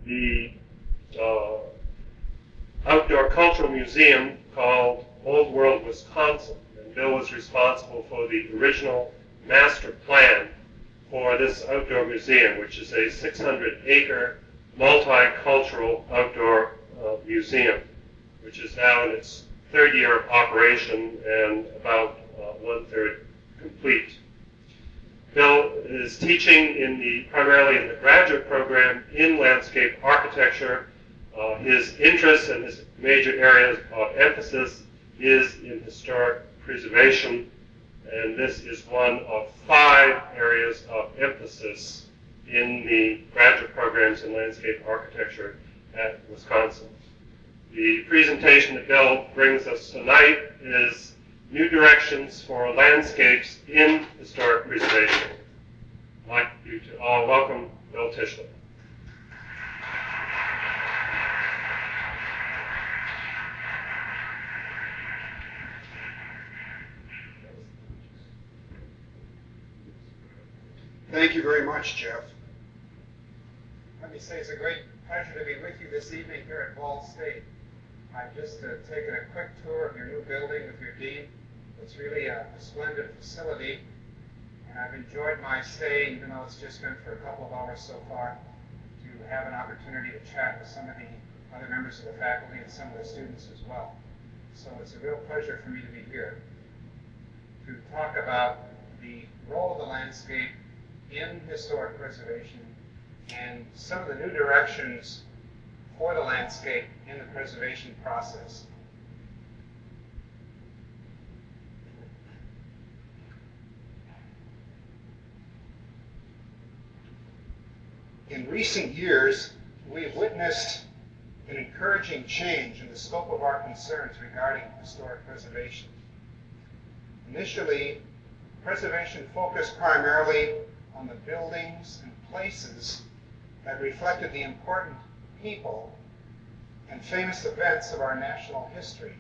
the outdoor cultural museum called Old World Wisconsin. And Bill was responsible for the original master plan for this outdoor museum, which is a 600-acre multicultural outdoor museum, which is now in its third year of operation and about one-third complete. Bill is teaching primarily in the graduate program in landscape architecture. His interests and his major areas of emphasis is in historic preservation, and this is one of 5 areas of emphasis in the graduate programs in landscape architecture at Wisconsin. The presentation that Bill brings us tonight is New Directions for Landscapes in Historic Preservation. I'd like you to all welcome Bill Tishler. Thank you very much, Jeff. Let me say it's a great pleasure to be with you this evening here at Ball State. I've just taken a quick tour of your new building with your dean. It's really a splendid facility, and I've enjoyed my stay, even though it's just been for a couple of hours so far, to have an opportunity to chat with some of the other members of the faculty and some of the students as well. So it's a real pleasure for me to be here to talk about the role of the landscape in historic preservation and some of the new directions for the landscape in the preservation process. In recent years, we've witnessed an encouraging change in the scope of our concerns regarding historic preservation. Initially, preservation focused primarily on the buildings and places that reflected the important people and famous events of our national history.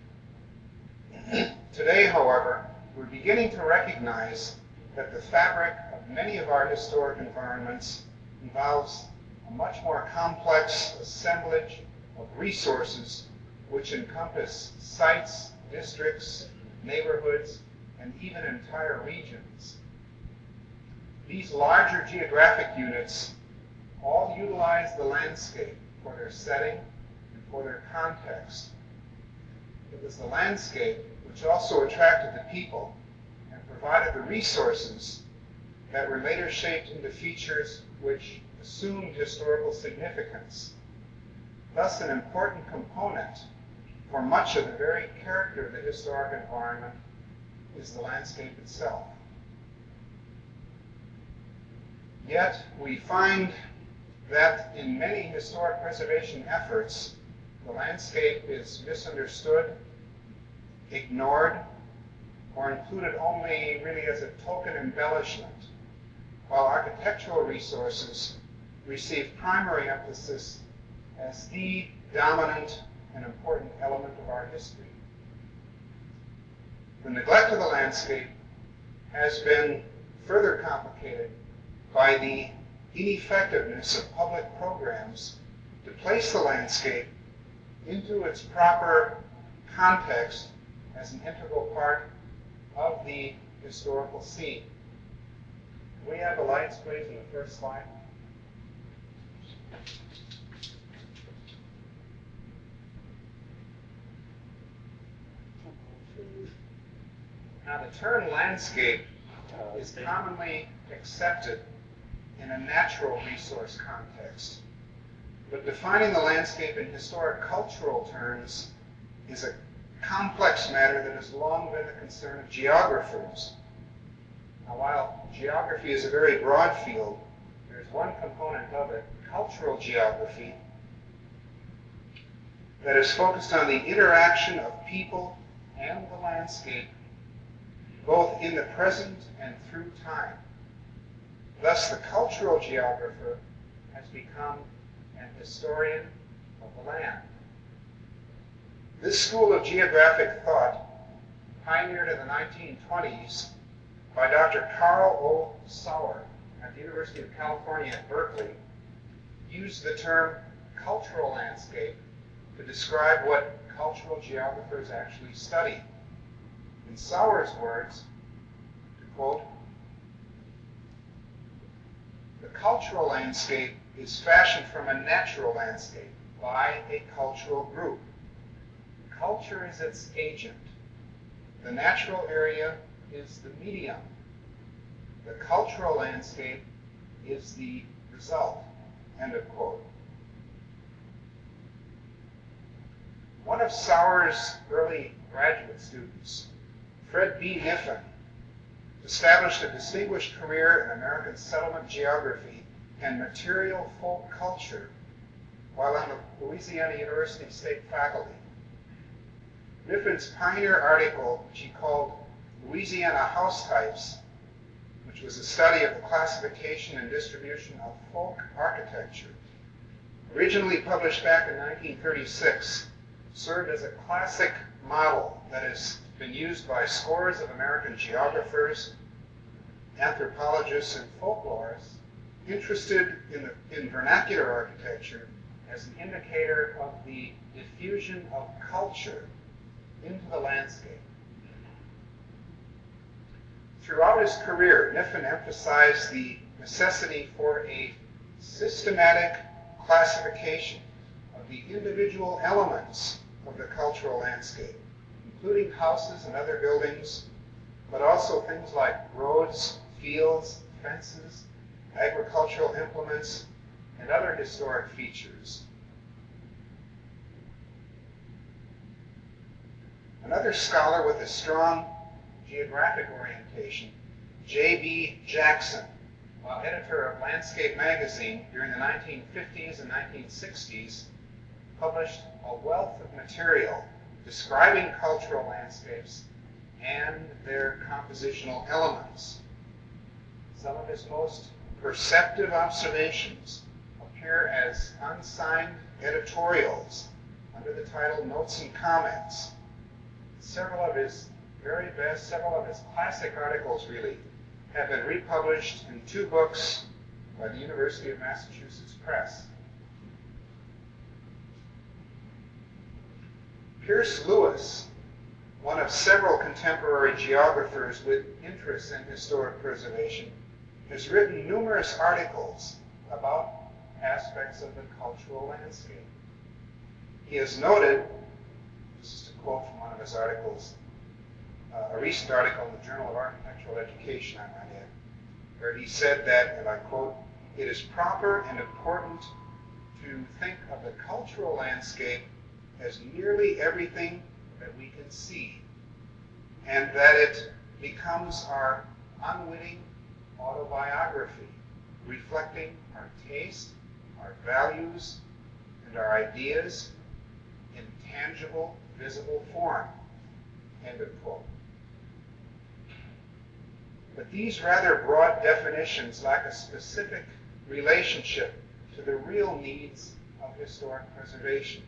Today, however, we're beginning to recognize that the fabric of many of our historic environments involves a much more complex assemblage of resources which encompass sites, districts, neighborhoods, and even entire regions. These larger geographic units all utilize the landscape for their setting and for their context. It was the landscape which also attracted the people and provided the resources that were later shaped into features which assumed historical significance. Thus, an important component for much of the very character of the historic environment is the landscape itself. Yet, we find that in many historic preservation efforts, the landscape is misunderstood, ignored, or included only really as a token embellishment, while architectural resources receive primary emphasis as the dominant and important element of our history. The neglect of the landscape has been further complicated by the ineffectiveness of public programs to place the landscape into its proper context as an integral part of the historical scene. Can we have the lights, please, in the first slide? Now, the term landscape is commonly accepted in a natural resource context, but defining the landscape in historic cultural terms is a complex matter that has long been the concern of geographers. Now, while geography is a very broad field, there's one component of it, cultural geography, that is focused on the interaction of people and the landscape, both in the present and through time. Thus, the cultural geographer has become an historian of the land. This school of geographic thought, pioneered in the 1920s by Dr. Carl O. Sauer at the University of California at Berkeley, used the term cultural landscape to describe what cultural geographers actually study. In Sauer's words, to quote, "The cultural landscape is fashioned from a natural landscape by a cultural group. Culture is its agent. The natural area is the medium. The cultural landscape is the result." End of quote. One of Sauer's early graduate students, Fred B. Niffen, established a distinguished career in American settlement geography and material folk culture while on the Louisiana University State faculty. Niffen's pioneer article, which he called Louisiana House Types, which was a study of the classification and distribution of folk architecture, originally published back in 1936, served as a classic model that has been used by scores of American geographers, anthropologists, and folklorists interested in vernacular architecture as an indicator of the diffusion of culture into the landscape. Throughout his career, Niffen emphasized the necessity for a systematic classification of the individual elements of the cultural landscape, including houses and other buildings, but also things like roads, fields, fences, agricultural implements, and other historic features. Another scholar with a strong geographic orientation, J.B. Jackson, while editor of Landscape magazine during the 1950s and 1960s, published a wealth of material describing cultural landscapes and their compositional elements. Some of his most perceptive observations appear as unsigned editorials under the title Notes and Comments. Several of his classic articles really, have been republished in 2 books by the University of Massachusetts Press. Pierce Lewis, one of several contemporary geographers with interests in historic preservation, has written numerous articles about aspects of the cultural landscape. He has noted, this is a quote from one of his articles, a recent article in the Journal of Architectural Education, I might add, where he said that, and I quote, "It is proper and important to think of the cultural landscape as nearly everything that we can see, and that it becomes our unwitting autobiography, reflecting our taste, our values, and our ideas in tangible, visible form." End of quote. But these rather broad definitions lack a specific relationship to the real needs of historic preservation.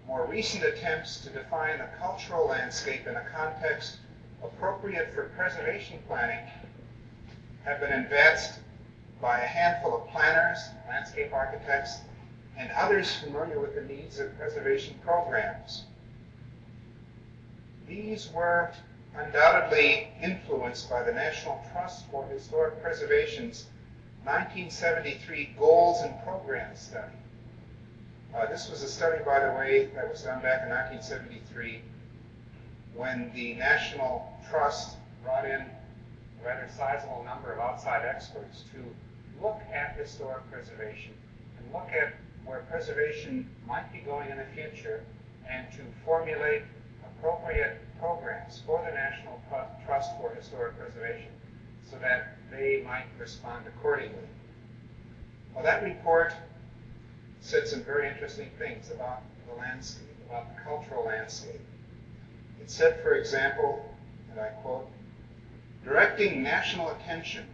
More recent attempts to define the cultural landscape in a context appropriate for preservation planning have been advanced by a handful of planners, landscape architects, and others familiar with the needs of preservation programs. These were undoubtedly influenced by the National Trust for Historic Preservation's 1973 Goals and Programs study. This was a study, by the way, that was done back in 1973 when the National Trust brought in a rather sizable number of outside experts to look at historic preservation and look at where preservation might be going in the future and to formulate appropriate programs for the National Trust for Historic Preservation so that they might respond accordingly. Well, that report said some very interesting things about the landscape, about the cultural landscape. It said, for example, and I quote, "Directing national attention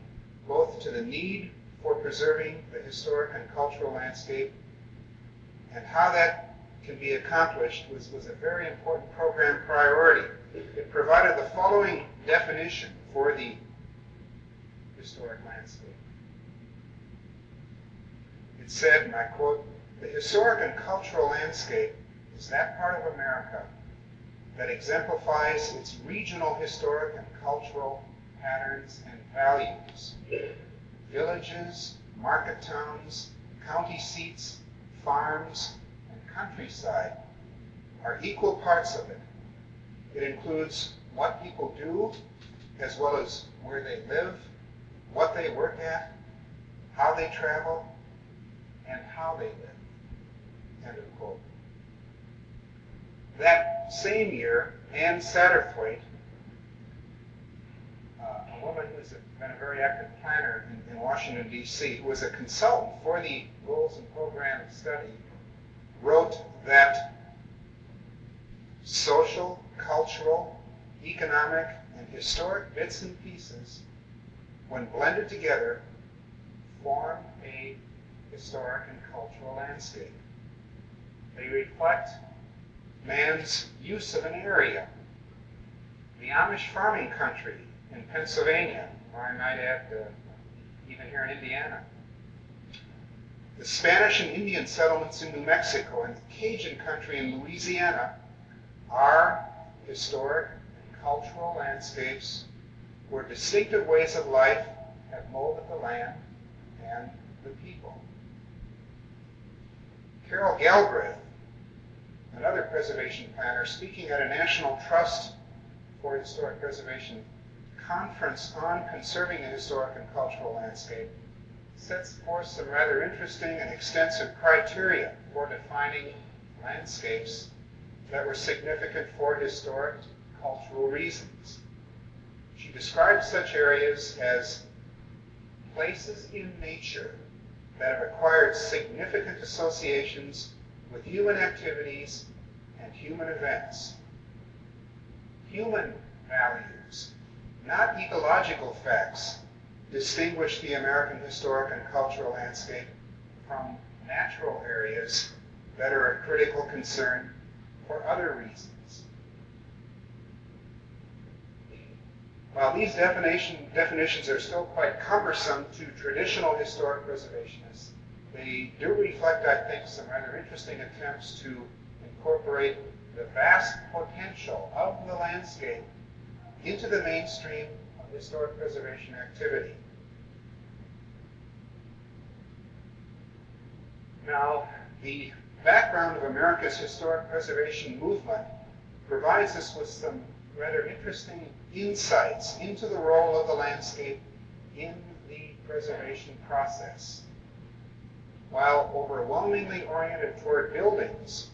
both to the need for preserving the historic and cultural landscape and how that can be accomplished was a very important program priority. It provided the following definition for the historic landscape. It said, and I quote, The historic and cultural landscape is that part of America that exemplifies its regional historic and cultural patterns and values. Villages, market towns, county seats, farms, and countryside are equal parts of it. It includes what people do, as well as where they live, what they work at, how they travel, and how they live. End of quote. That same year, Ann Satterthwaite, a woman who's been a very active planner in Washington, D.C., who was a consultant for the Goals and Program Study, wrote that social, cultural, economic, and historic bits and pieces, when blended together, form a historic and cultural landscape. They reflect man's use of an area. The Amish farming country in Pennsylvania, or I might add, even here in Indiana. The Spanish and Indian settlements in New Mexico and the Cajun country in Louisiana are historic and cultural landscapes where distinctive ways of life have molded the land and the people. Carol Galbraith, another preservation planner, speaking at a National Trust for Historic Preservation conference on conserving the historic and cultural landscape, sets forth some rather interesting and extensive criteria for defining landscapes that were significant for historic cultural reasons. She describes such areas as places in nature that have acquired significant associations with human activities and human events. Human values, not ecological facts, distinguish the American historic and cultural landscape from natural areas that are a critical concern for other reasons. While these definitions are still quite cumbersome to traditional historic preservationists, they do reflect, I think, some rather interesting attempts to incorporate the vast potential of the landscape into the mainstream of historic preservation activity. Now, the background of America's historic preservation movement provides us with some rather interesting insights into the role of the landscape in the preservation process. While overwhelmingly oriented toward buildings,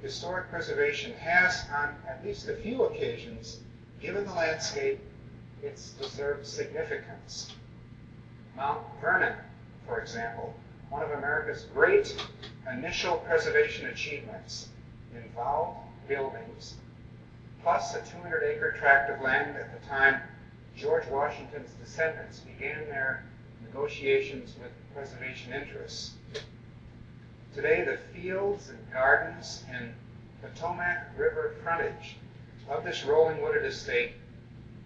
historic preservation has, on at least a few occasions, given the landscape its deserved significance. Mount Vernon, for example, one of America's great initial preservation achievements, involved buildings, plus a 200-acre tract of land at the time George Washington's descendants began their negotiations with preservation interests. Today, the fields and gardens and Potomac River frontage of this rolling wooded estate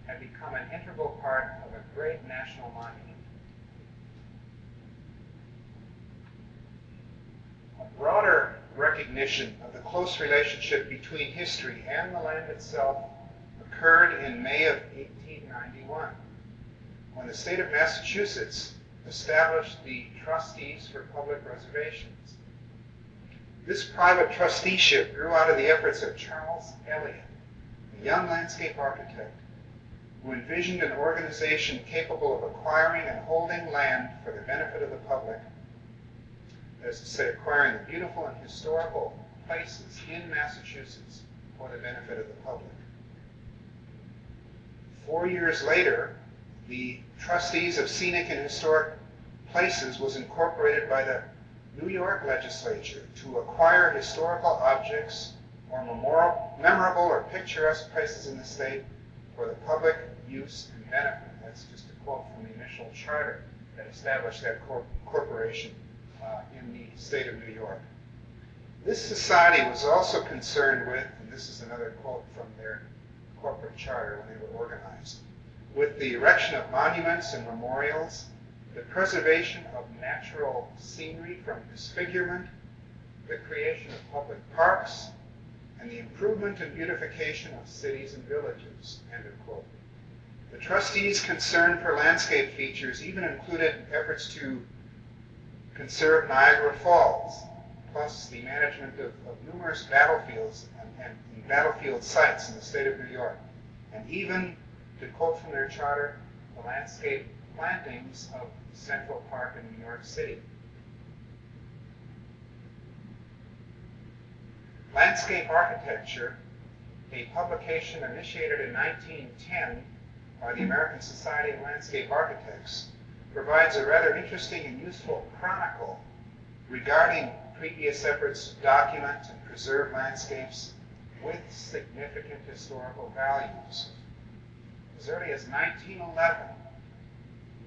have become an integral part of a great national monument. A broader recognition of the close relationship between history and the land itself occurred in May of 1891, when the state of Massachusetts established the Trustees for Public Reservations. This private trusteeship grew out of the efforts of Charles Eliot, a young landscape architect who envisioned an organization capable of acquiring and holding land for the benefit of the public, that is to say, acquiring the beautiful and historical places in Massachusetts for the benefit of the public. 4 years later, the Trustees of Scenic and Historic Places was incorporated by the New York legislature to acquire historical objects or memorable or picturesque places in the state for the public use and benefit. That's just a quote from the initial charter that established that corporation in the state of New York. This society was also concerned with, and this is another quote from their corporate charter when they were organized, with the erection of monuments and memorials, the preservation of natural scenery from disfigurement, the creation of public parks, and the improvement and beautification of cities and villages, end of quote. The trustees' concern for landscape features even included efforts to conserve Niagara Falls, plus the management of numerous battlefields and battlefield sites in the state of New York, and even, to quote from their charter, the landscape plantings of Central Park in New York City. Landscape Architecture, a publication initiated in 1910 by the American Society of Landscape Architects, provides a rather interesting and useful chronicle regarding previous efforts to document and preserve landscapes with significant historical values. As early as 1911,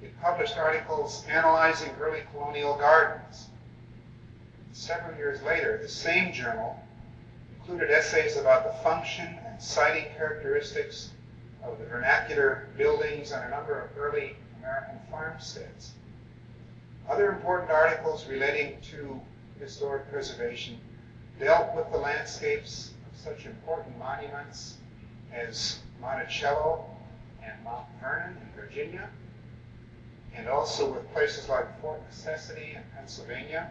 it published articles analyzing early colonial gardens. Several years later, the same journal included essays about the function and siting characteristics of the vernacular buildings on a number of early American farmsteads. Other important articles relating to historic preservation dealt with the landscapes of such important monuments as Monticello and Mount Vernon in Virginia, and also with places like Fort Necessity in Pennsylvania,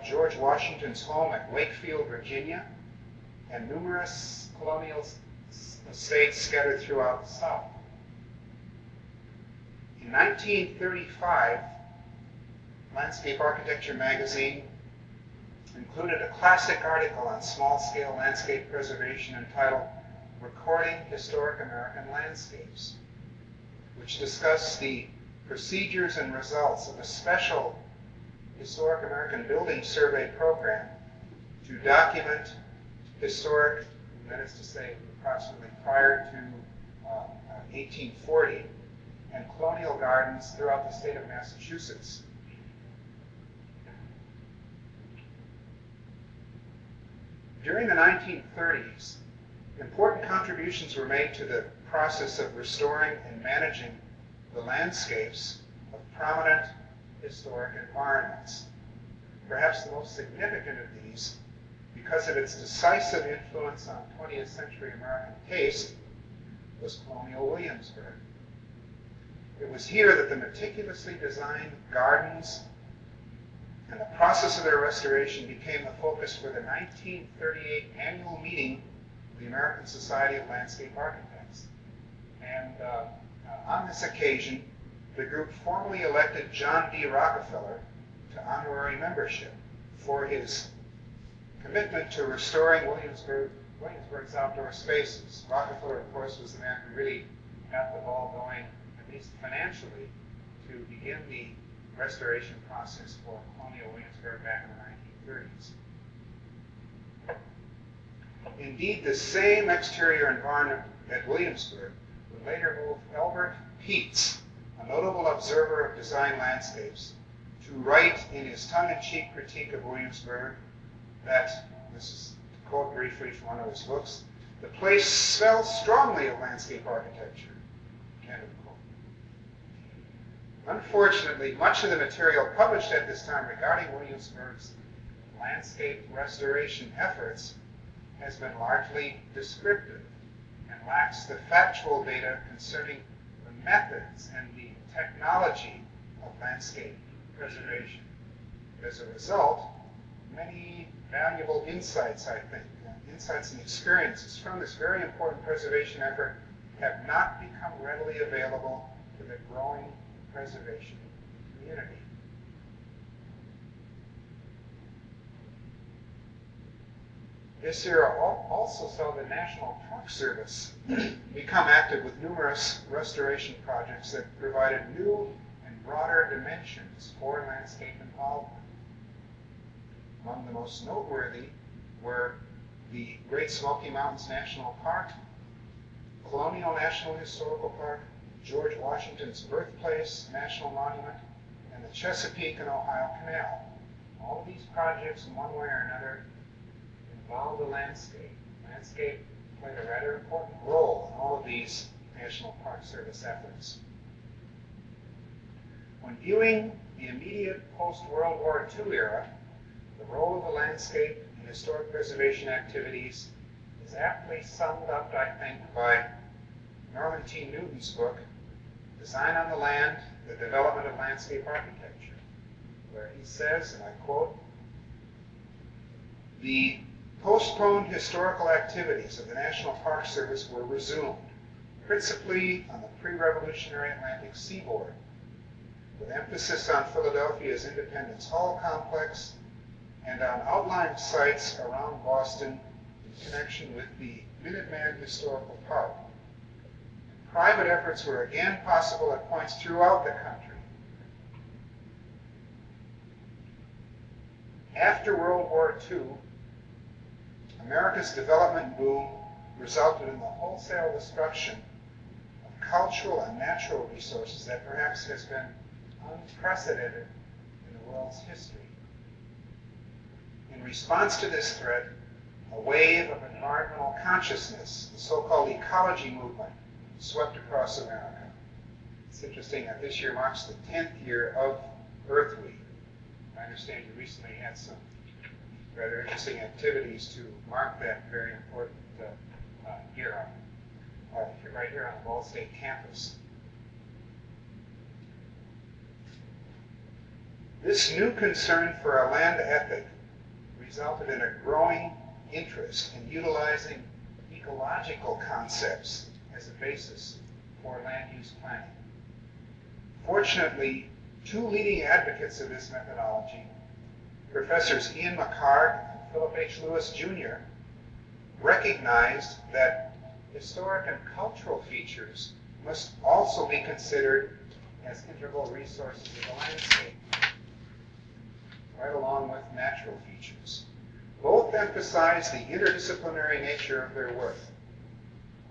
George Washington's home at Wakefield, Virginia, and numerous colonial estates scattered throughout the South. In 1935, Landscape Architecture magazine included a classic article on small-scale landscape preservation entitled Recording Historic American Landscapes, which discussed the procedures and results of a special Historic American Building Survey program to document historic, that is to say, approximately prior to 1840, and colonial gardens throughout the state of Massachusetts. During the 1930s, important contributions were made to the process of restoring and managing the landscapes of prominent historic environments. Perhaps the most significant of these, because of its decisive influence on 20th century American taste, was colonial Williamsburg. It was here that the meticulously designed gardens and the process of their restoration became the focus for the 1938 annual meeting of the American Society of Landscape Architects. And on this occasion, the group formally elected John D. Rockefeller to honorary membership for his commitment to restoring Williamsburg's outdoor spaces. Rockefeller, of course, was the man who really got the ball going, at least financially, to begin the restoration process for colonial Williamsburg back in the 1930s. Indeed, the same exterior environment at Williamsburg would later move Albert Peets, a notable observer of design landscapes, to write in his tongue-in-cheek critique of Williamsburg that, this is to quote briefly from one of his books, the place smells strongly of landscape architecture, end of quote. Unfortunately, much of the material published at this time regarding Williamsburg's landscape restoration efforts has been largely descriptive and lacks the factual data concerning the methods and the technology of landscape preservation. As a result, many valuable insights, I think, insights and experiences from this very important preservation effort have not become readily available to the growing preservation community. This era also saw the National Park Service become active with numerous restoration projects that provided new and broader dimensions for landscape involvement. Among the most noteworthy were the Great Smoky Mountains National Park, Colonial National Historical Park, George Washington's Birthplace National Monument, and the Chesapeake and Ohio Canal. All of these projects, in one way or another, involved the landscape. Landscape played a rather important role in all of these National Park Service efforts. When viewing the immediate post-World War II era, the role of the landscape in historic preservation activities is aptly summed up, I think, by Norman T. Newton's book, Design on the Land, the Development of Landscape Architecture, where he says, and I quote, "The postponed historical activities of the National Park Service were resumed, principally on the pre-revolutionary Atlantic seaboard, with emphasis on Philadelphia's Independence Hall complex and on outlying sites around Boston in connection with the Minuteman Historical Park. Private efforts were again possible at points throughout the country. After World War II, America's development boom resulted in the wholesale destruction of cultural and natural resources that perhaps has been unprecedented in the world's history. In response to this threat, a wave of environmental consciousness, the so-called ecology movement, swept across America. It's interesting that this year marks the 10th year of Earth Week. I understand you recently had some rather interesting activities to mark that very important year right here on the Ball State campus. This new concern for a land ethic resulted in a growing interest in utilizing ecological concepts as a basis for land use planning. Fortunately, two leading advocates of this methodology, Professors Ian McHarg and Philip H. Lewis, Jr., recognized that historic and cultural features must also be considered as integral resources of the landscape, right along with natural features. Both emphasized the interdisciplinary nature of their work.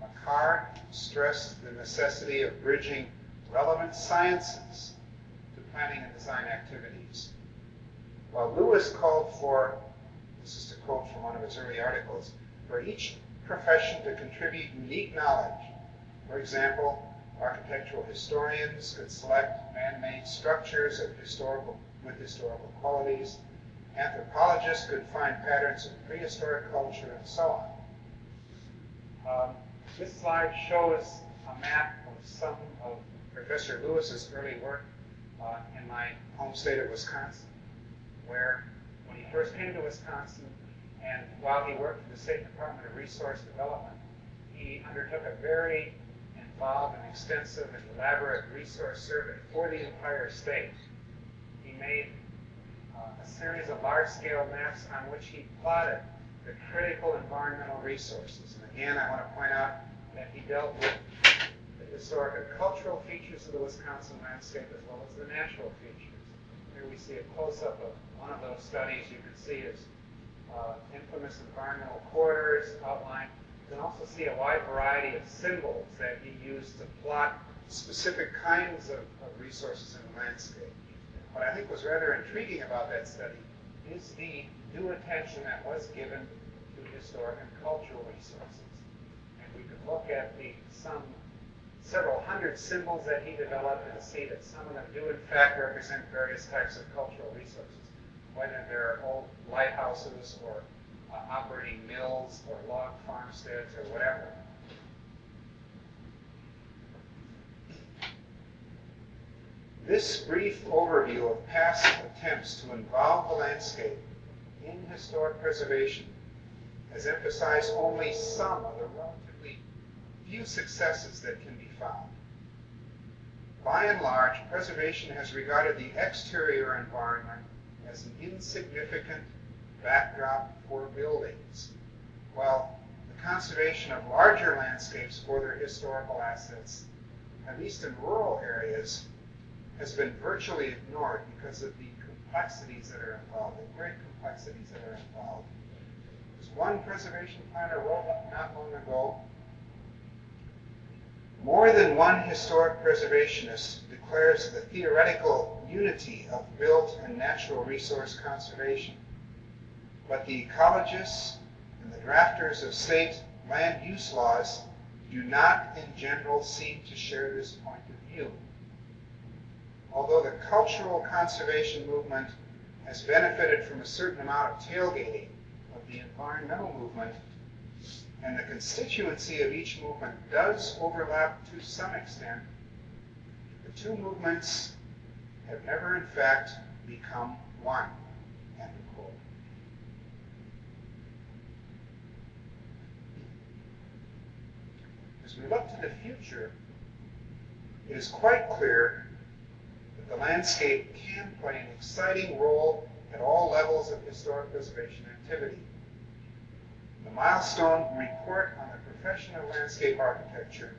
McHarg stressed the necessity of bridging relevant sciences to planning and design activities, while Lewis called for, this is to quote from one of his early articles, for each profession to contribute unique knowledge. For example, architectural historians could select man-made structures with historical qualities. Anthropologists could find patterns of prehistoric culture, and so on. This slide shows a map of some of Professor Lewis's early work in my home state of Wisconsin, where when he first came to Wisconsin, and while he worked for the State Department of Resource Development, he undertook a very involved and extensive and elaborate resource survey for the entire state. He made a series of large-scale maps on which he plotted the critical environmental resources. And again, I want to point out that he dealt with the historic and cultural features of the Wisconsin landscape as well as the natural features. Here we see a close-up of one of those studies. You can see his infamous environmental corridors outlined. You can also see a wide variety of symbols that he used to plot specific kinds of resources in the landscape. What I think was rather intriguing about that study is the due attention that was given to historic and cultural resources. And we could look at several hundred symbols that he developed and see that some of them do in fact represent various types of cultural resources, whether they're old lighthouses or operating mills or log farmsteads or whatever. This brief overview of past attempts to involve the landscape in historic preservation has emphasized only some of the relatively few successes that can be found. By and large, preservation has regarded the exterior environment as an insignificant backdrop for buildings, while the conservation of larger landscapes for their historical assets, at least in rural areas, has been virtually ignored because of the complexities that are involved, the great complexities that are involved. As one preservation planner wrote not long ago, more than one historic preservationist declares the theoretical unity of built and natural resource conservation, but the ecologists and the drafters of state land use laws do not in general seem to share this point of view. Although the cultural conservation movement has benefited from a certain amount of tailgating of the environmental movement, and the constituency of each movement does overlap to some extent, the two movements have never in fact become one. End of quote. As we look to the future, it is quite clear that the landscape can play an exciting role at all levels of historic preservation activity. The milestone report on the profession of landscape architecture,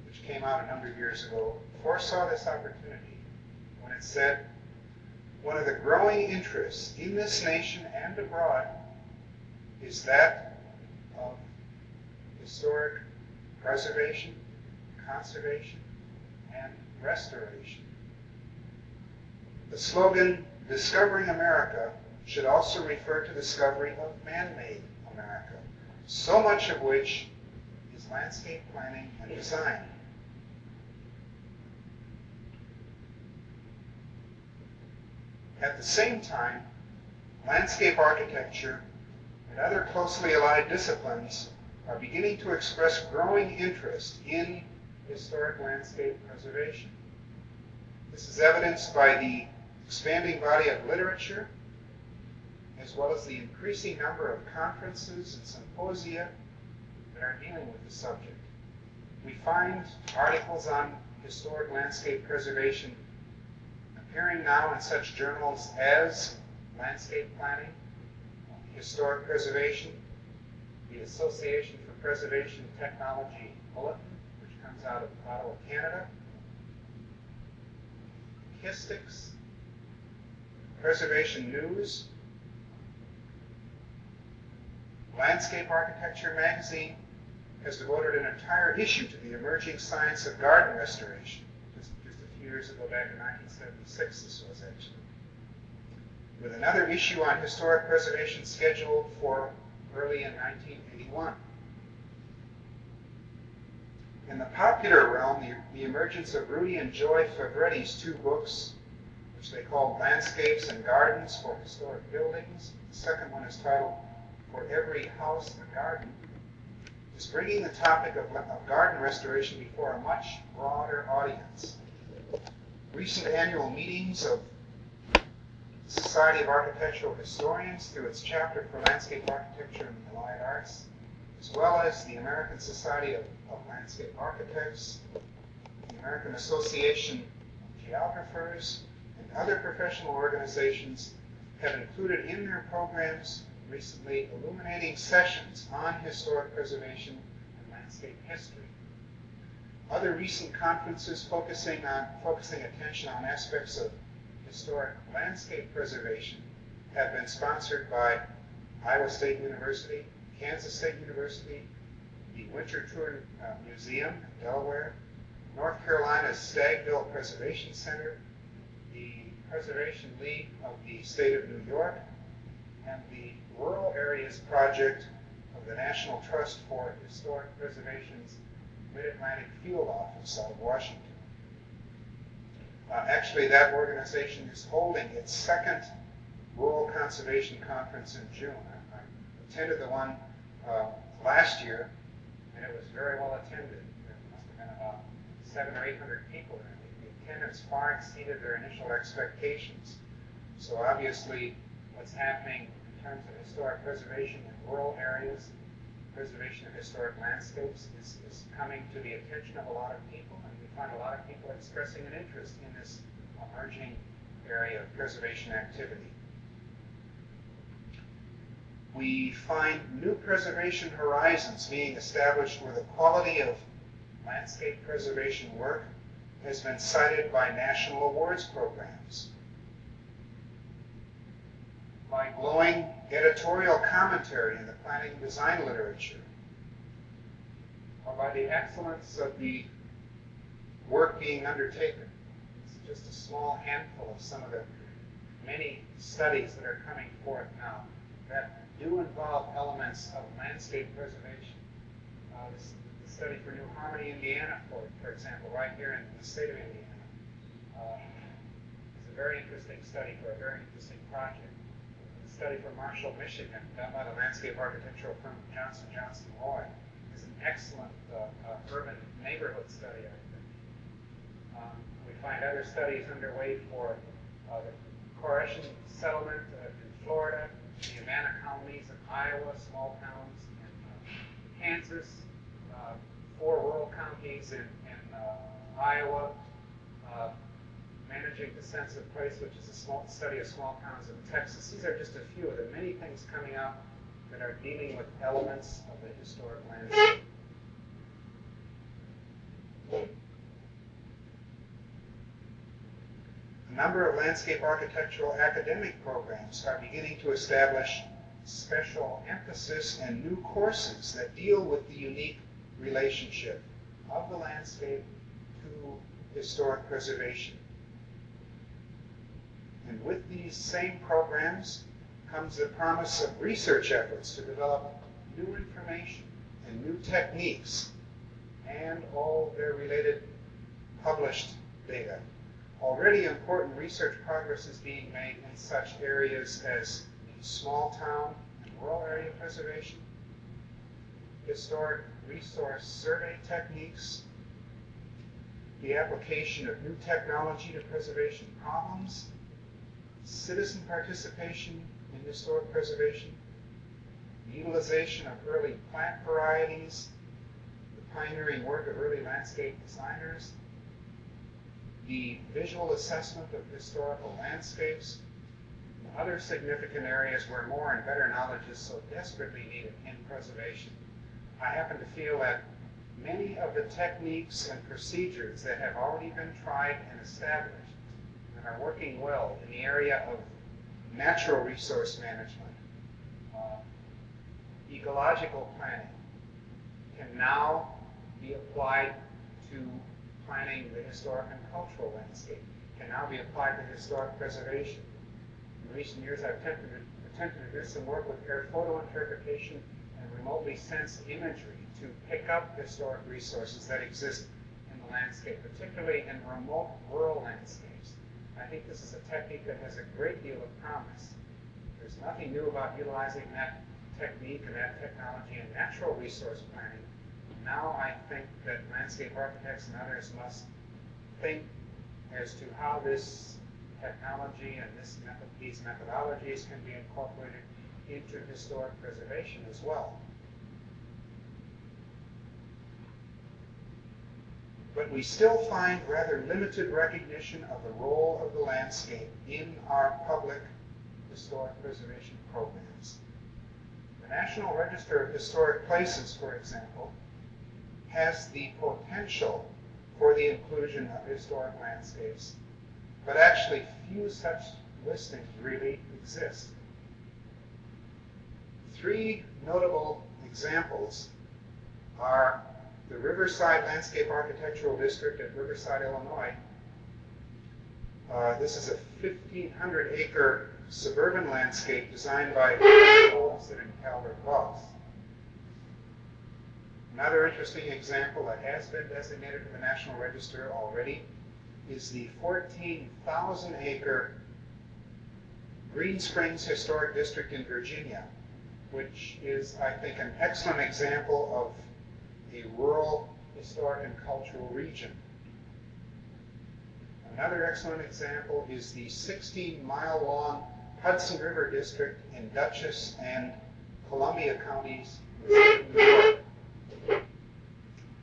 which came out a number of years ago, foresaw this opportunity when it said, "One of the growing interests in this nation and abroad is that of historic preservation, conservation, and restoration." The slogan, "Discovering America," should also refer to the discovery of man-made America, so much of which is landscape planning and design. At the same time, landscape architecture and other closely allied disciplines are beginning to express growing interest in historic landscape preservation. This is evidenced by the expanding body of literature, as well as the increasing number of conferences and symposia that are dealing with the subject. We find articles on historic landscape preservation appearing now in such journals as Landscape Planning, Historic Preservation, the Association for Preservation Technology Bulletin, which comes out of Ottawa, Canada, Histics, Preservation News, Landscape Architecture magazine has devoted an entire issue to the emerging science of garden restoration. Just a few years ago, back in 1976, this was actually. With another issue on historic preservation scheduled for early in 1981. In the popular realm, the emergence of Rudy and Joy Favretti's two books, which they call Landscapes and Gardens for Historic Buildings. The second one is titled For Every House a Garden, is bringing the topic of garden restoration before a much broader audience. Recent annual meetings of the Society of Architectural Historians, through its chapter for landscape architecture and the Allied Arts, as well as the American Society of Landscape Architects, the American Association of Geographers, and other professional organizations have included in their programs recently illuminating sessions on historic preservation and landscape history. Other recent conferences focusing attention on aspects of historic landscape preservation have been sponsored by Iowa State University, Kansas State University, the Winter Tour Museum in Delaware, North Carolina's Stagville Preservation Center, the Preservation League of the State of New York, and the Rural Areas Project of the National Trust for Historic Preservation's Mid-Atlantic Field Office out of Washington. Actually, that organization is holding its second Rural Conservation Conference in June. I attended the one last year, and it was very well attended. There must have been about 700 or 800 people there. The attendance far exceeded their initial expectations. So obviously, what's happening in terms of historic preservation in rural areas, preservation of historic landscapes is coming to the attention of a lot of people, and we find a lot of people expressing an interest in this emerging area of preservation activity. We find new preservation horizons being established where the quality of landscape preservation work has been cited by national awards programs, by glowing editorial commentary in the planning and design literature, or by the excellence of the work being undertaken. It's just a small handful of some of the many studies that are coming forth now that do involve elements of landscape preservation. The study for New Harmony, Indiana, for example, right here in the state of Indiana, is a very interesting study for a very interesting project. A study from Marshall, Michigan, done by the landscape architectural firm Johnson Johnson Roy, is an excellent urban neighborhood study, I think. We find other studies underway for the Korean settlement in Florida, the Urbana colonies in Iowa, small towns in Kansas, 4 rural counties in Iowa, managing the sense of place, which is a study of small towns in Texas. These are just a few of the many things coming out that are dealing with elements of the historic landscape. A number of landscape architectural academic programs are beginning to establish special emphasis and new courses that deal with the unique relationship of the landscape to historic preservation. And with these same programs comes the promise of research efforts to develop new information and new techniques and all their related published data. Already important research progress is being made in such areas as small town and rural area preservation, historic resource survey techniques, the application of new technology to preservation problems, citizen participation in historic preservation, the utilization of early plant varieties, the pioneering work of early landscape designers, the visual assessment of historical landscapes, and other significant areas where more and better knowledge is so desperately needed in preservation. I happen to feel that many of the techniques and procedures that have already been tried and established and are working well in the area of natural resource management, ecological planning, can now be applied to planning the historic and cultural landscape, can now be applied to historic preservation. In recent years, I've attempted to do some work with air photo interpretation and remotely sense imagery to pick up historic resources that exist in the landscape, particularly in remote rural landscapes. I think this is a technique that has a great deal of promise. There's nothing new about utilizing that technique and that technology in natural resource planning. Now I think that landscape architects and others must think as to how this technology and these methodologies can be incorporated into historic preservation as well. But we still find rather limited recognition of the role of the landscape in our public historic preservation programs. The National Register of Historic Places, for example, has the potential for the inclusion of historic landscapes, but actually few such listings really exist. 3 notable examples are the Riverside Landscape Architectural District at Riverside, Illinois. This is a 1,500-acre suburban landscape designed by Olmsted and Calvert Voss. Another interesting example that has been designated to the National Register already is the 14,000-acre Green Springs Historic District in Virginia, which is, I think, an excellent example of a rural historic and cultural region. Another excellent example is the 16-mile-long Hudson River District in Dutchess and Columbia counties in New York.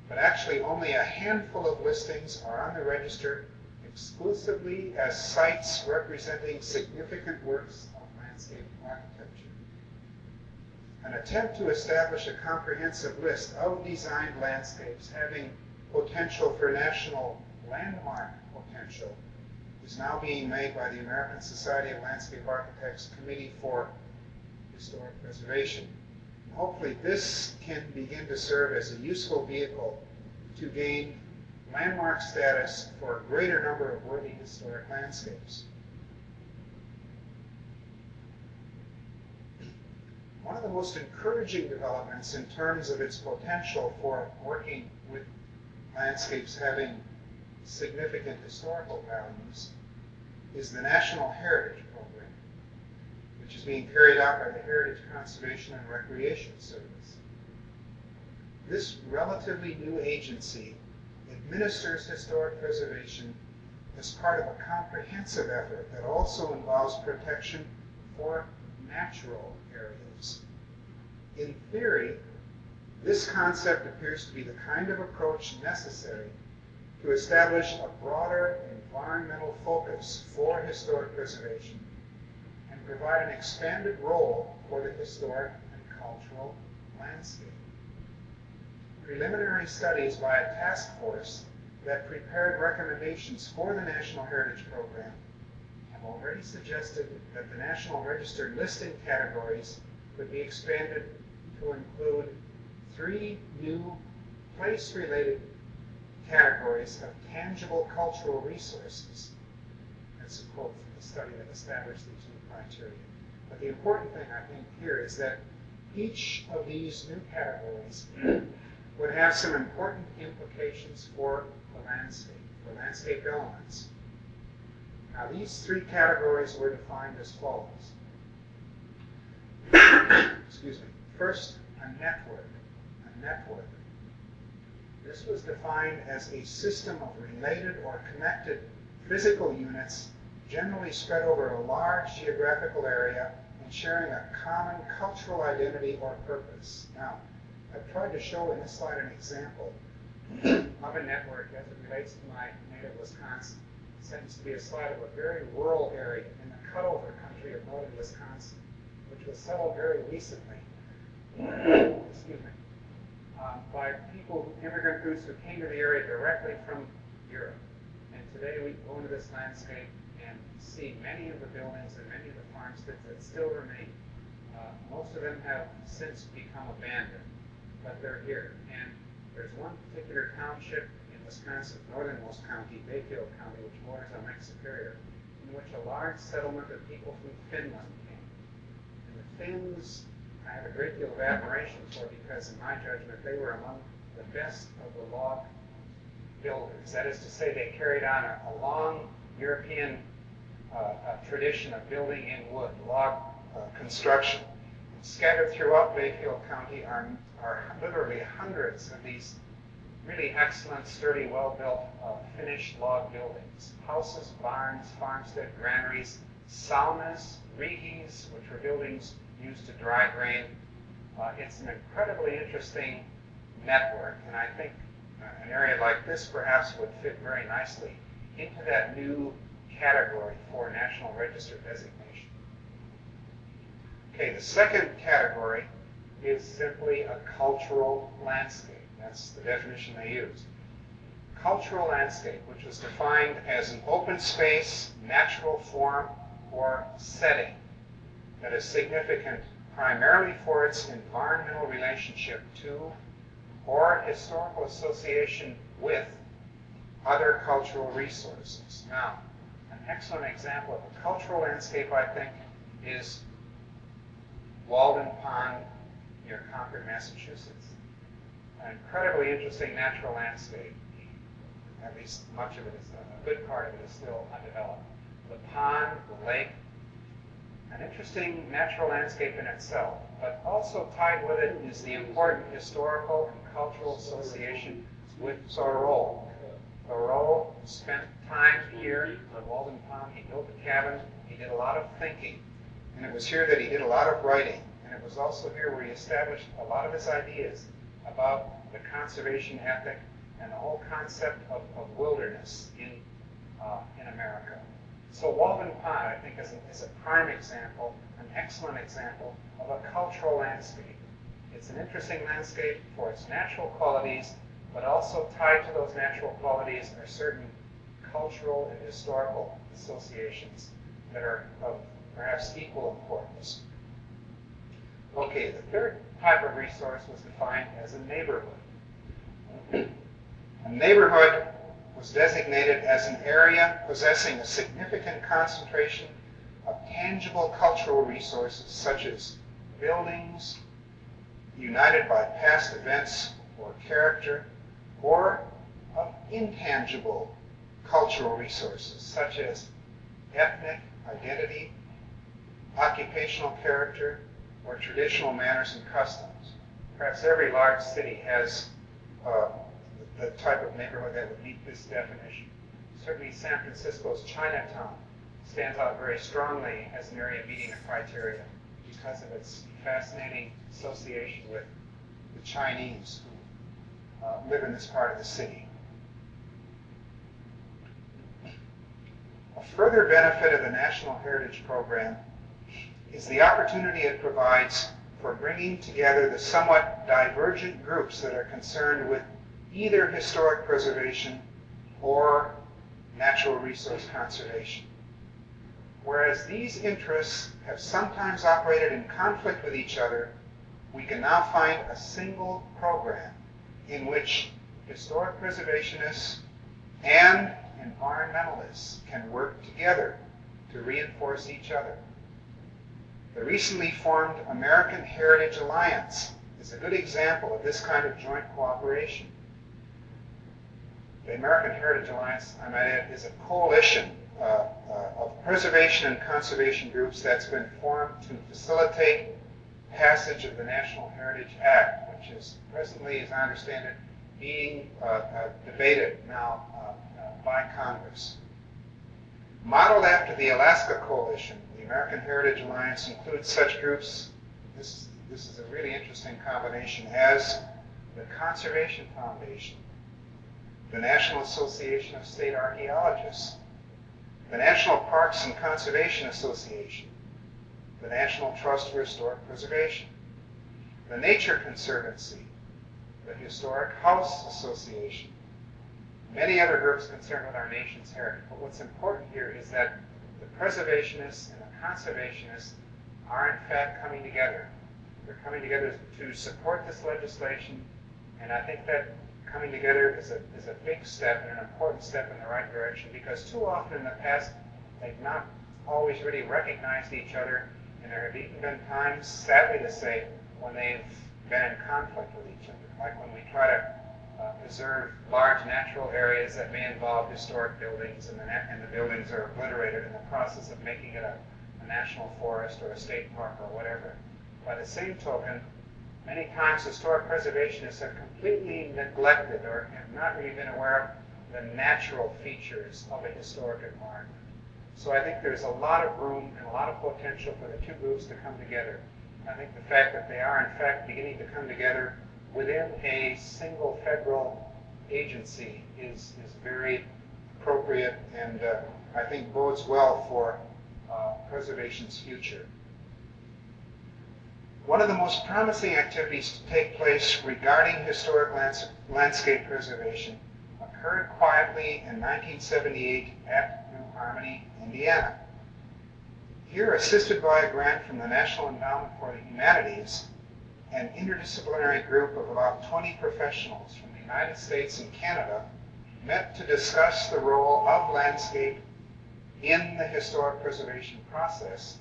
But actually only a handful of listings are on the register exclusively as sites representing significant works of landscape architecture. An attempt to establish a comprehensive list of designed landscapes having potential for national landmark potential is now being made by the American Society of Landscape Architects Committee for Historic Preservation. And hopefully this can begin to serve as a useful vehicle to gain landmark status for a greater number of worthy historic landscapes. One of the most encouraging developments in terms of its potential for working with landscapes having significant historical values is the National Heritage Program, which is being carried out by the Heritage Conservation and Recreation Service. This relatively new agency administers historic preservation as part of a comprehensive effort that also involves protection for natural areas. In theory, this concept appears to be the kind of approach necessary to establish a broader environmental focus for historic preservation and provide an expanded role for the historic and cultural landscape. Preliminary studies by a task force that prepared recommendations for the National Heritage Program have already suggested that the National Register listing categories could be expanded to include 3 new place-related categories of tangible cultural resources. That's a quote from the study that established these new criteria. But the important thing, I think, here is that each of these new categories would have some important implications for the landscape elements. Now, these 3 categories were defined as follows. Excuse me. First, a network. This was defined as a system of related or connected physical units generally spread over a large geographical area and sharing a common cultural identity or purpose. Now, I've tried to show in this slide an example of a network as it relates to my native Wisconsin. This happens to be a slide of a very rural area in the cutover country of northern Wisconsin, which was settled very recently excuse me, by immigrant groups who came to the area directly from Europe. And today we go into this landscape and see many of the buildings and many of the farmsteads that still remain. Most of them have since become abandoned, but they're here. And there's one particular township in Wisconsin, northernmost county, Bayfield County, which borders on Lake Superior, in which a large settlement of people from Finland came. And the Finns, I have a great deal of admiration for because, in my judgment, they were among the best of the log builders. That is to say, they carried on a long European tradition of building in wood, log construction. Scattered throughout Bayfield County are literally hundreds of these really excellent, sturdy, well-built, finished log buildings. Houses, barns, farmstead, granaries, saunas, righis, which were buildings used to dry grain. It's an incredibly interesting network, and I think an area like this perhaps would fit very nicely into that new category for National Register designation. Okay, the second category is simply a cultural landscape. That's the definition they use. Cultural landscape, which was defined as an open space, natural form, or setting that is significant primarily for its environmental relationship to or historical association with other cultural resources. Now, an excellent example of a cultural landscape, I think, is Walden Pond near Concord, Massachusetts. An incredibly interesting natural landscape. At least much of it is, a good part of it is still undeveloped. The pond, the lake, an interesting natural landscape in itself, but also tied with it is the important historical and cultural association with Thoreau. Thoreau spent time here on Walden Pond. He built a cabin. He did a lot of thinking. And it was here that he did a lot of writing. And it was also here where he established a lot of his ideas about the conservation ethic and the whole concept of wilderness in America. So Walden Pond, I think, is a prime example, an excellent example of a cultural landscape. It's an interesting landscape for its natural qualities, but also tied to those natural qualities are certain cultural and historical associations that are of perhaps equal importance. Okay, the third type of resource was defined as a neighborhood. A neighborhood was designated as an area possessing a significant concentration of tangible cultural resources such as buildings united by past events or character, or of intangible cultural resources such as ethnic identity, occupational character, or traditional manners and customs. Perhaps every large city has the type of neighborhood that would meet this definition. Certainly San Francisco's Chinatown stands out very strongly as an area meeting the criteria because of its fascinating association with the Chinese who live in this part of the city. A further benefit of the National Heritage Program is the opportunity it provides for bringing together the somewhat divergent groups that are concerned with either historic preservation or natural resource conservation. Whereas these interests have sometimes operated in conflict with each other, we can now find a single program in which historic preservationists and environmentalists can work together to reinforce each other. The recently formed American Heritage Alliance is a good example of this kind of joint cooperation. The American Heritage Alliance, I might add, is a coalition of preservation and conservation groups that's been formed to facilitate passage of the National Heritage Act, which is presently, as I understand it, being debated now by Congress. Modeled after the Alaska Coalition, the American Heritage Alliance includes such groups, this is a really interesting combination, as the Conservation Foundation, the National Association of State Archaeologists, the National Parks and Conservation Association, the National Trust for Historic Preservation, the Nature Conservancy, the Historic House Association, many other groups concerned with our nation's heritage. But what's important here is that the preservationists and the conservationists are in fact coming together. They're coming together to support this legislation, and I think that coming together is a big step and an important step in the right direction, because too often in the past they've not always really recognized each other, and there have even been times, sadly to say, when they've been in conflict with each other, like when we try to preserve large natural areas that may involve historic buildings, and the buildings are obliterated in the process of making it a national forest or a state park or whatever. By the same token, many times historic preservationists have completely neglected or have not really been aware of the natural features of a historic environment. So I think there's a lot of room and a lot of potential for the two groups to come together. I think the fact that they are in fact beginning to come together within a single federal agency is very appropriate, and I think bodes well for preservation's future. One of the most promising activities to take place regarding historic landscape preservation occurred quietly in 1978 at New Harmony, Indiana. Here, assisted by a grant from the National Endowment for the Humanities, an interdisciplinary group of about 20 professionals from the United States and Canada met to discuss the role of landscape in the historic preservation process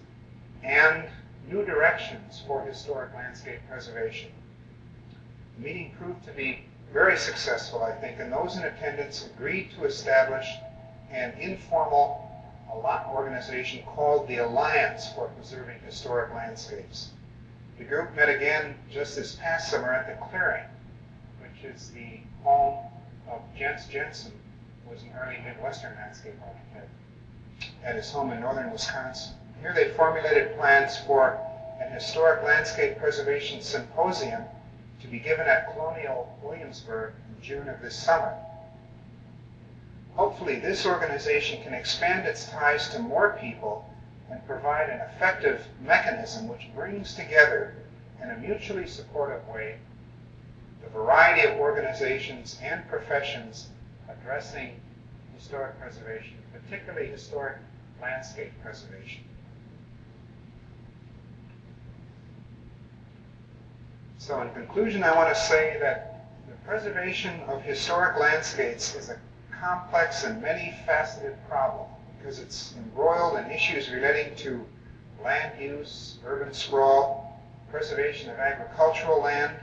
and new directions for historic landscape preservation. The meeting proved to be very successful, I think, and those in attendance agreed to establish an informal organization called the Alliance for Preserving Historic Landscapes. The group met again just this past summer at the Clearing, which is the home of Jens Jensen, who was an early Midwestern landscape architect, at his home in northern Wisconsin. Here they formulated plans for an historic landscape preservation symposium to be given at Colonial Williamsburg in June of this summer. Hopefully this organization can expand its ties to more people and provide an effective mechanism which brings together in a mutually supportive way the variety of organizations and professions addressing historic preservation, particularly historic landscape preservation. So in conclusion, I want to say that the preservation of historic landscapes is a complex and many-faceted problem because it's embroiled in issues relating to land use, urban sprawl, preservation of agricultural land,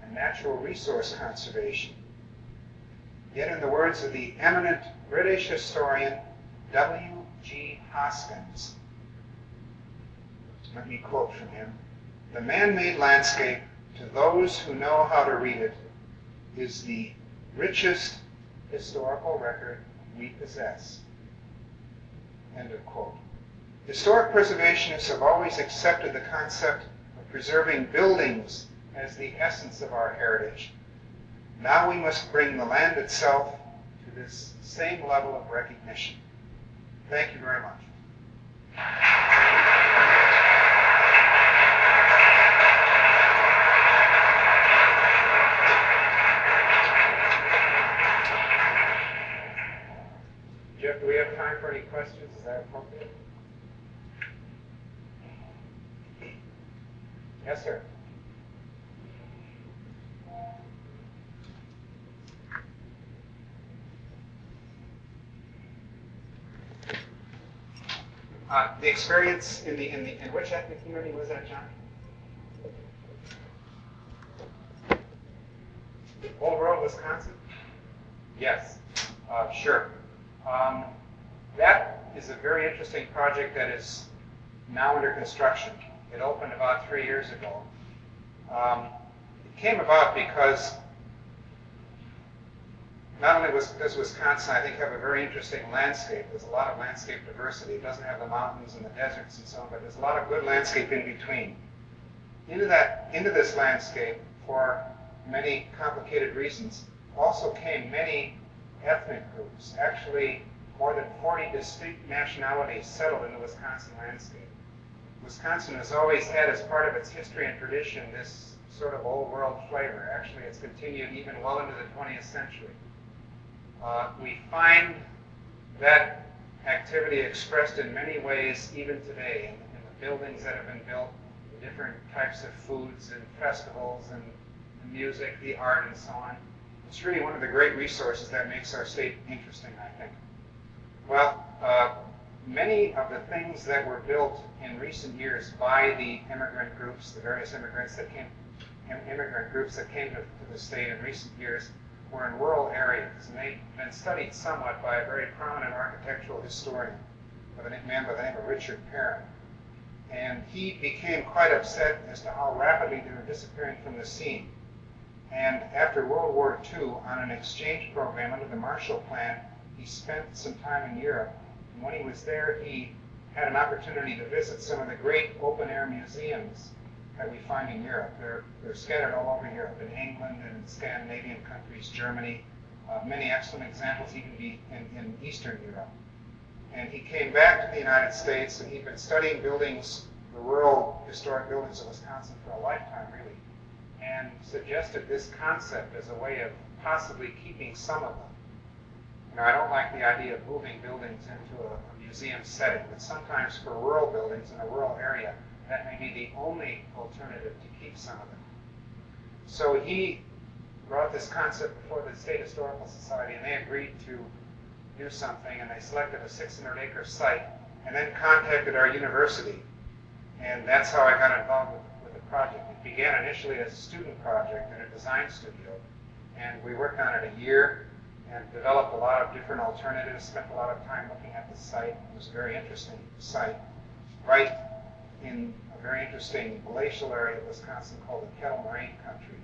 and natural resource conservation. Yet in the words of the eminent British historian W.G. Hoskins. Let me quote from him. "The man-made landscape, to those who know how to read it, is the richest historical record we possess." End of quote. Historic preservationists have always accepted the concept of preserving buildings as the essence of our heritage. Now we must bring the land itself to this same level of recognition. Thank you very much. Jeff, do we have time for any questions? Is that appropriate? Yes, sir. The experience in which ethnic community was that, John? Old World, Wisconsin? Yes, sure. That is a very interesting project that is now under construction. It opened about 3 years ago. It came about because not only does Wisconsin, I think, have a very interesting landscape. There's a lot of landscape diversity. It doesn't have the mountains and the deserts and so on, but there's a lot of good landscape in between. Into this landscape, for many complicated reasons, also came many ethnic groups. Actually, more than 40 distinct nationalities settled in the Wisconsin landscape. Wisconsin has always had, as part of its history and tradition, this sort of old world flavor. Actually, it's continued even well into the 20th century. We find that activity expressed in many ways even today in the buildings that have been built, the different types of foods and festivals and the music, the art, and so on. It's really one of the great resources that makes our state interesting, I think. Well, many of the things that were built in recent years by the immigrant groups, the various immigrant groups that came to the state in recent years, were in rural areas, and they've been studied somewhat by a very prominent architectural historian, a man by the name of Richard Perrin. And he became quite upset as to how rapidly they were disappearing from the scene. And after World War II, on an exchange program under the Marshall Plan, he spent some time in Europe. And when he was there, he had an opportunity to visit some of the great open-air museums that we find in Europe. They're scattered all over Europe, in England and Scandinavian countries, Germany, many excellent examples even in Eastern Europe. And he came back to the United States, and he'd been studying buildings, the rural historic buildings of Wisconsin, for a lifetime, really, and suggested this concept as a way of possibly keeping some of them. You know, I don't like the idea of moving buildings into a museum setting, but sometimes for rural buildings in a rural area, that may be the only alternative to keep some of them. So he brought this concept before the State Historical Society, and they agreed to do something, and they selected a 600-acre site, and then contacted our university. And that's how I got involved with the project. It began initially as a student project in a design studio, and we worked on it a year and developed a lot of different alternatives, spent a lot of time looking at the site. It was a very interesting site, right in a very interesting glacial area of Wisconsin called the Kettle Moraine Country.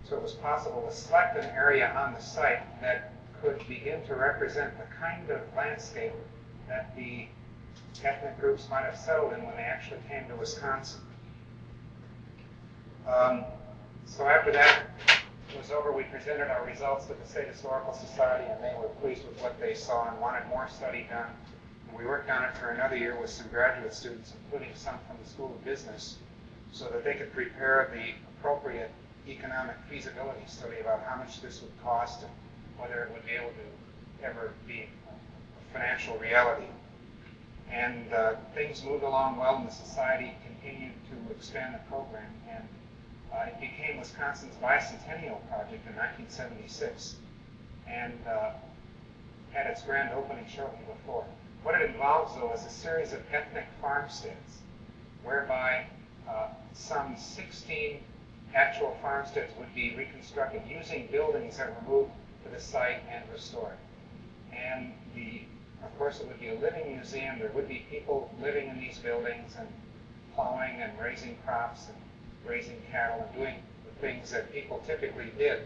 So it was possible to select an area on the site that could begin to represent the kind of landscape that the ethnic groups might have settled in when they actually came to Wisconsin. So after that was over, we presented our results to the State Historical Society, and they were pleased with what they saw and wanted more study done. We worked on it for another year with some graduate students, including some from the School of Business, so that they could prepare the appropriate economic feasibility study about how much this would cost and whether it would be able to ever be a financial reality. And things moved along well, and the society continued to expand the program, and it became Wisconsin's bicentennial project in 1976, and had its grand opening shortly before. What it involves, though, is a series of ethnic farmsteads, whereby some 16 actual farmsteads would be reconstructed using buildings that were moved to the site and restored. And the Of course, it would be a living museum. There would be people living in these buildings and plowing and raising crops and raising cattle and doing the things that people typically did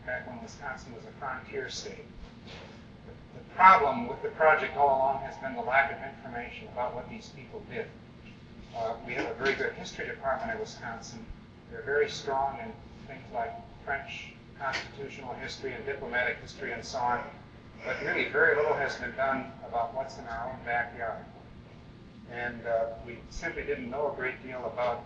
back when Wisconsin was a frontier state. The problem with the project all along has been the lack of information about what these people did. We have a very good history department at Wisconsin. They're very strong in things like French constitutional history and diplomatic history and so on, but really very little has been done about what's in our own backyard. And we simply didn't know a great deal about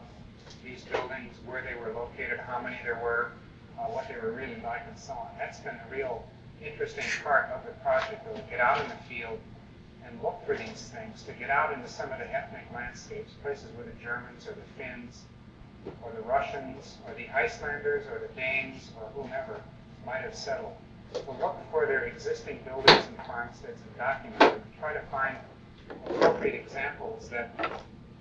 these buildings, where they were located, how many there were, what they were really like, and so on. That's been a real interesting part of the project, to get out in the field and look for these things, to get out into some of the ethnic landscapes, places where the Germans or the Finns or the Russians or the Icelanders or the Danes or whomever might have settled, to look for their existing buildings and farmsteads and document them and try to find appropriate examples that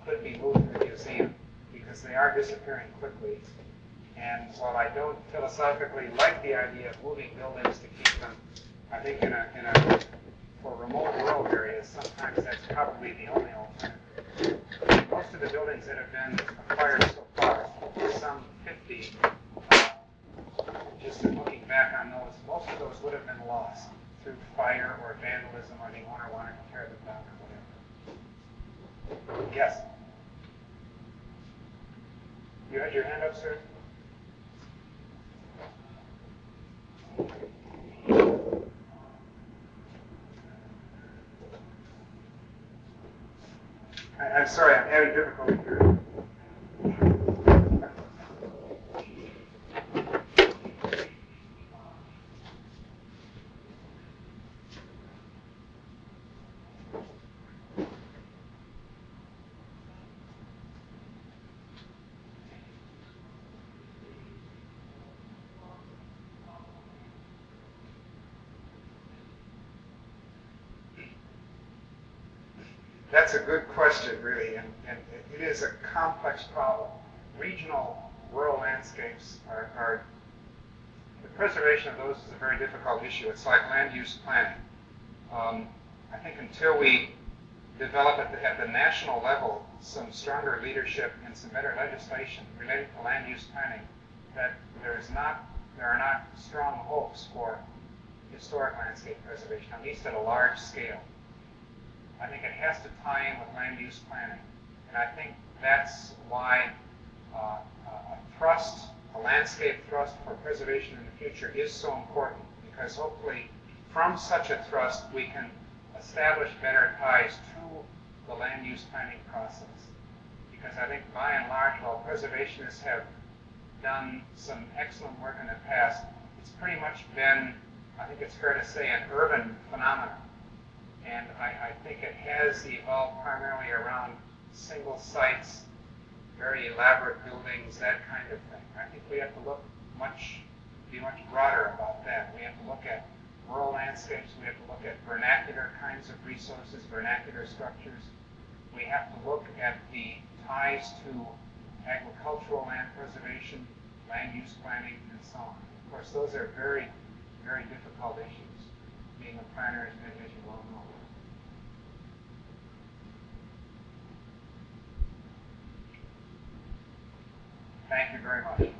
could be moved to the museum, because they are disappearing quickly. And while I don't philosophically like the idea of moving buildings to keep them, I think for remote rural areas, sometimes that's probably the only alternative. Most of the buildings that have been acquired so far, some 50, just in looking back on those, most of those would have been lost through fire or vandalism, or the owner wanted to tear them down or whatever. Yes? You had your hand up, sir? I'm sorry, I'm having difficulty hearing. That's a good question, really, and it is a complex problem. Regional rural landscapes are the preservation of those is a very difficult issue. It's like land use planning. I think until we develop at the national level some stronger leadership and some better legislation related to land use planning, that there are not strong hopes for historic landscape preservation, at least at a large scale. I think it has to tie in with land use planning. And I think that's why a landscape thrust for preservation in the future is so important, because hopefully from such a thrust we can establish better ties to the land use planning process. Because I think by and large, while preservationists have done some excellent work in the past, it's pretty much been, I think it's fair to say, an urban phenomenon. And I think it has evolved primarily around single sites, very elaborate buildings, that kind of thing. I think we have to be much broader about that. We have to look at rural landscapes. We have to look at vernacular kinds of resources, vernacular structures. We have to look at the ties to agricultural land preservation, land use planning, and so on. Of course, those are very, very difficult issues, being a planner, as you well know. Thank you very much.